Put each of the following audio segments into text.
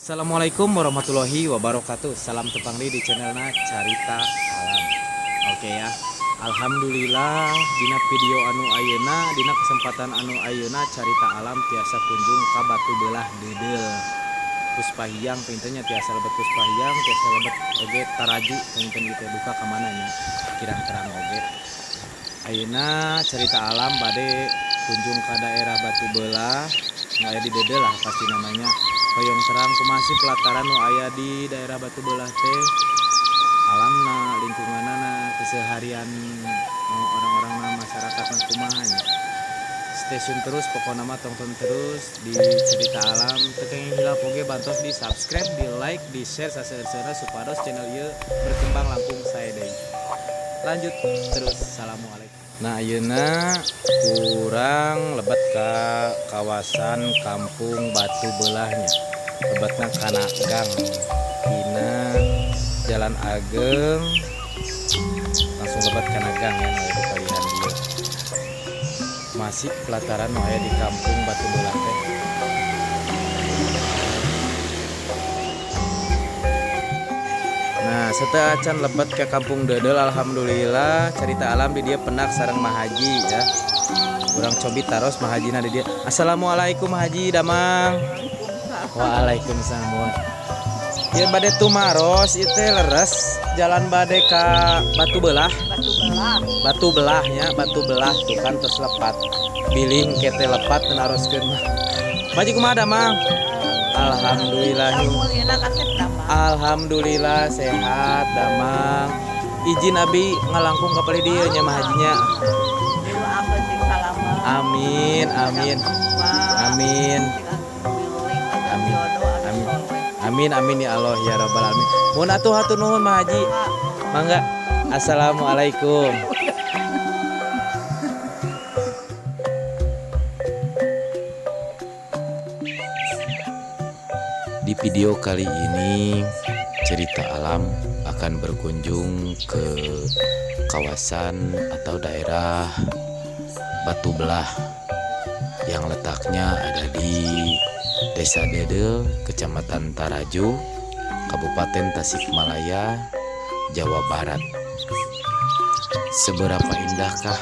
Assalamualaikum warahmatullahi wabarakatuh. Salam tepangli di channelna Carita Alam. Oke ya. Alhamdulillah dina video anu ayeuna dina kesempatan anu ayeuna Carita Alam tiasa kunjung ka batu belah dedel. Puspahiang pinternya tiasa lebet puspahiang, tiasa lebet oge taraju pinten gitu duka ka mana nya. Kirang terang oge. Ayeuna Carita Alam bade kunjung ke daerah batu belah. Aya di dedel lah pasti namanya. Hoyong terang kumasi pelataran nu aya di daerah batu belah teh alamna lingkunganana keseharian orang-orang masyarakat kumahanya. Stasiun terus pokoknya mah tonton terus di Carita Alam tekeng hilap oge bantos di subscribe, di like, di share saseurna supados channel ieu berkembang langkung sae deui. Lanjut terus. Assalamualaikum. Nah ayeuna kurang lebet ke kawasan kampung batu belahnya, lebetna kana gang dina jalan ageng langsung lebet kana gang ya nu kalian dia masih pelataran nu aya di kampung batu belah teh. Nah setelah acan lebet ke kampung dedel, alhamdulillah Carita Alam di dia penak sareng Mahaji ya. Urang cobi taros Mahajina di dia. Assalamualaikum Mahaji damang. Waalaikumsalam. Ieu bade tumaros ieu teh leres jalan bade ka batu belah. Batu belahnya, batu belah tuh kan terus lepat. Biling kete lepat naroskeun mah. Maji kumaha damang? Alhamdulillah. Alhamdulillah sehat damang. Izin abi ngalangkung ka pali dieu nya Mahajinya. Amin amin. Amin. Amin. Amin. Amin amin ya Allah ya rabbal alamin. Mun atuh hatur nuhun Mahaji. Mangga. Assalamualaikum. Di video kali ini Carita Alam akan berkunjung ke kawasan atau daerah batu belah yang letaknya ada di Desa Dedel, Kecamatan Taraju, Kabupaten Tasikmalaya, Jawa Barat. Seberapa indahkah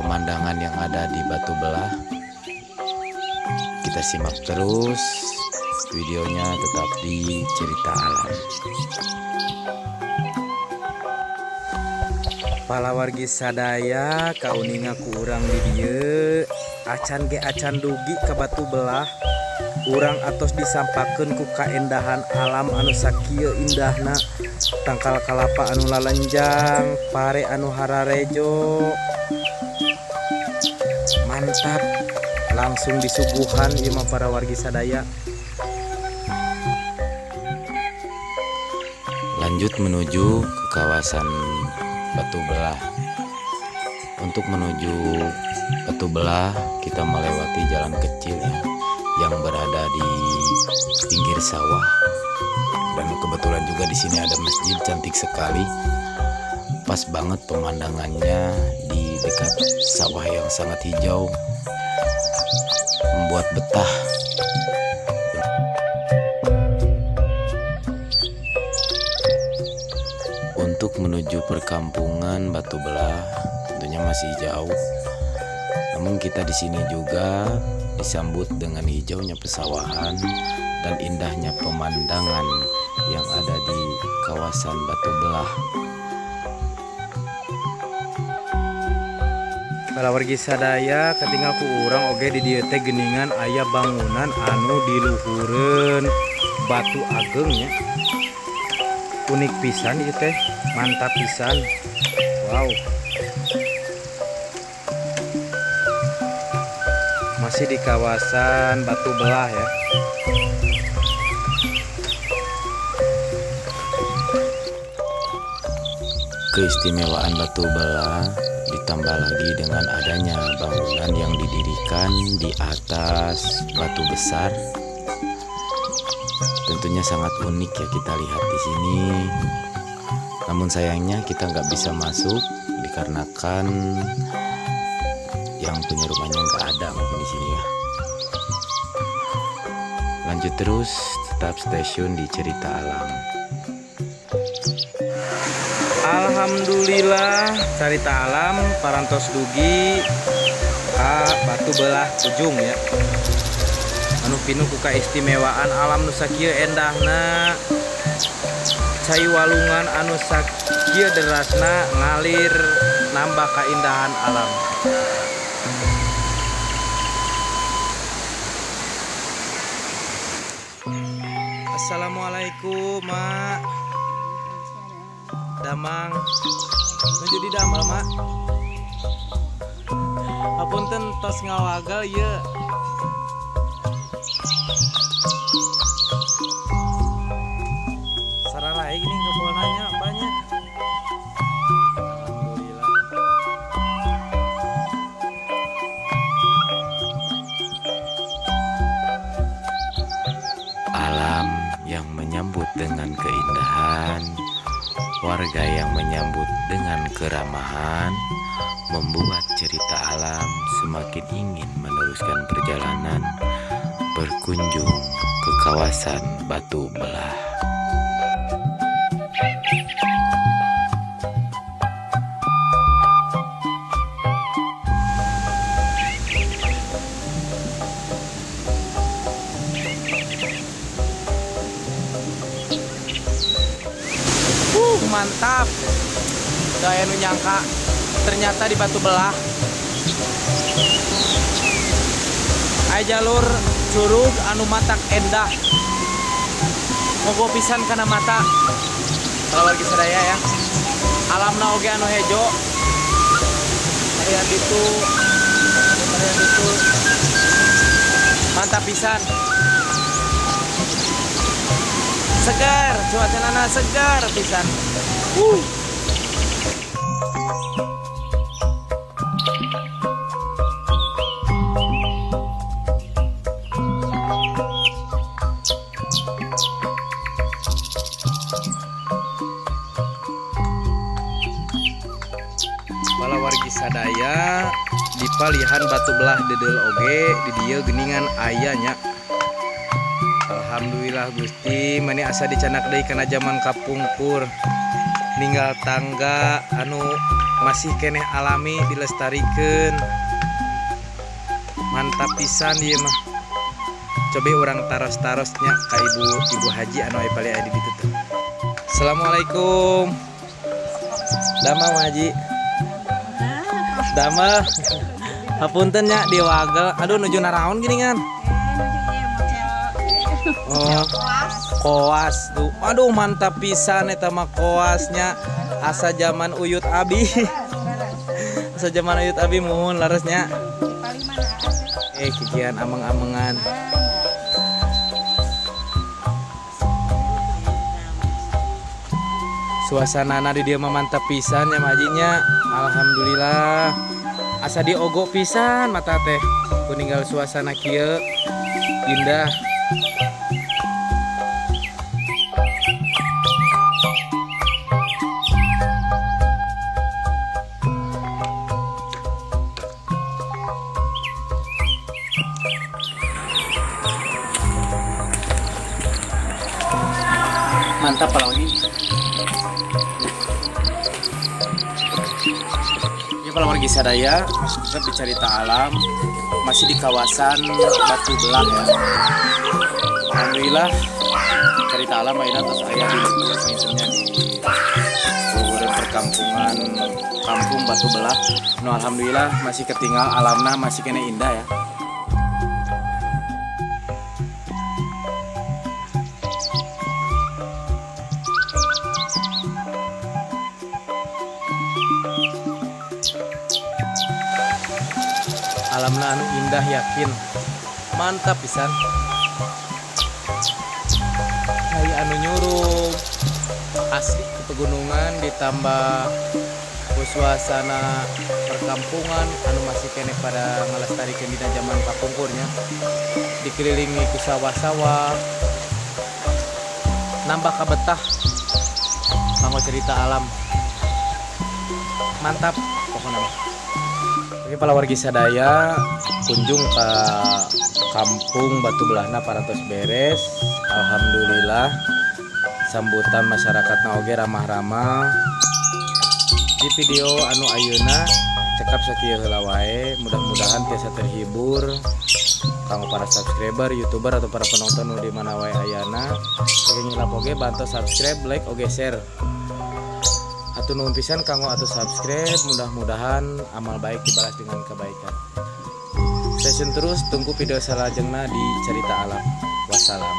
pemandangan yang ada di batu belah? Kita simak terus videonya tetap di Carita Alam. Palawargi sadaya kauninga ku urang di dieu acan ge acan dugi ka batu belah. Urang atos disampakeun ku kaendahan alam anu sakieu indahna, tangkal kalapa anu lalenjang, pare anu hararejo. Mantap, langsung disuguhan ieu mah para wargi sadaya. Lanjut menuju ke kawasan batu belah. Untuk menuju batu belah kita melewati jalan kecil ya, yang berada di pinggir sawah. Dan kebetulan juga di sini ada masjid cantik sekali. Pas banget pemandangannya di dekat sawah yang sangat hijau, membuat betah. Untuk menuju perkampungan batu belah tentunya masih jauh. Namun kita di sini juga disambut dengan hijaunya pesawahan dan indahnya pemandangan yang ada di kawasan batu belah. Para wargi sadaya ketinggal ku urang oge di dieu teh geuningan aya bangunan anu diluhureun batu agengnya. Unik pisan ieu teh, mantap pisan. Wow. Masih di kawasan batu belah ya. Keistimewaan batu belah ditambah lagi dengan adanya bangunan yang didirikan di atas batu besar. Tentunya sangat unik ya kita lihat di sini. Namun sayangnya kita nggak bisa masuk dikarenakan yang punya rumahnya nggak ada mungkin di sini ya. lanjut terus, tetap stay tune di Cerita Alam. Alhamdulillah, Cerita Alam parantos dugi ka Batu Belah Ujung ya. Anu pinu ku kaistimewaan alam nu sakieu endahna, cai walungan anu sakieu derasna ngalir nambah keindahan alam. Assalamualaikum Mak. Damang nuju di damel Mak. Hapunten tos ngawagal ye. Sararae gini kebolanya banyak. Alhamdulillah. Alam yang menyambut dengan keindahan, warga yang menyambut dengan keramahan, membuat Cerita Alam semakin ingin meneruskan perjalanan berkunjung ke kawasan Batu Belah. Mantap. Gak nu nyangka ternyata di Batu Belah aya jalur curug anu matak endah. Mogo pisan kana mata. Kalau wargi sadaya ya. Alamna oge anu hejo. Aya ditu. Mantap pisan. Segar, cuacana segar pisan. Bala wargi sadaya di palihan Batu Belah dedel oge di dieu geuningan ayanya. Alhamdulillah Gusti, mani asa dicanak deui kana zaman kapungkur. Ninggal tangga anu masih keneh alami dilestarikeun. Mantap pisan ieu mah. Coba urang taros-tarosnya ka ibu haji anu aya bali aya di ditu teh. Assalamualaikum. Damang Haji. Damang. Hapunten nya diwagel. Aduh nuju naraon geuningan. Oh, koas tuh. Aduh mantap pisan eta mah koasnya. Asa zaman Uyut Abi. Asa zaman Uyut Abi muhun laresnya. Kikian ameng-amengan. Suasanana di dieu mah mantap pisan ya majinya. Alhamdulillah. Asa diogo pisan mata teh. Kuninggal suasana kieu indah. Mantap apalagi. Ya kalau wargi sadaya masuk di Cerita Alam masih di kawasan Batu Belah ya. Alhamdulillah Cerita Alam ayeuna tos aya di pintunya di Bogor perkampungan Kampung Batu Belah. No alhamdulillah masih ketinggal alamna masih kena indah ya. Alamna anu indah yakin mantap pisan. Kayak anu nyuruh asli ke pegunungan ditambah suasana perkampungan anu masih kene pada ngelestarikeun dina zaman kapungkurnya, dikelilingi ku sawah-sawah, nambah kabetah manggo cerita alam mantap pokoknya. Oke, para wargi sadaya kunjung ke kampung Batu Belahna parantos beres. Alhamdulillah sambutan masyarakat oge ramah-ramah. Di video anu ayeuna cekap sakieu heula wae, mudah-mudahan tiasa terhibur kanggo para subscriber, youtuber atau para penonton nu di mana wae ayana. Saking ngilap oge bantu subscribe, like oge share. Atuh nuhun pisan kanggo atuh subscribe, mudah-mudahan amal baik dibalas dengan kebaikan. Stay tune terus, tunggu video selanjutnya di Cerita Alam. Wassalam.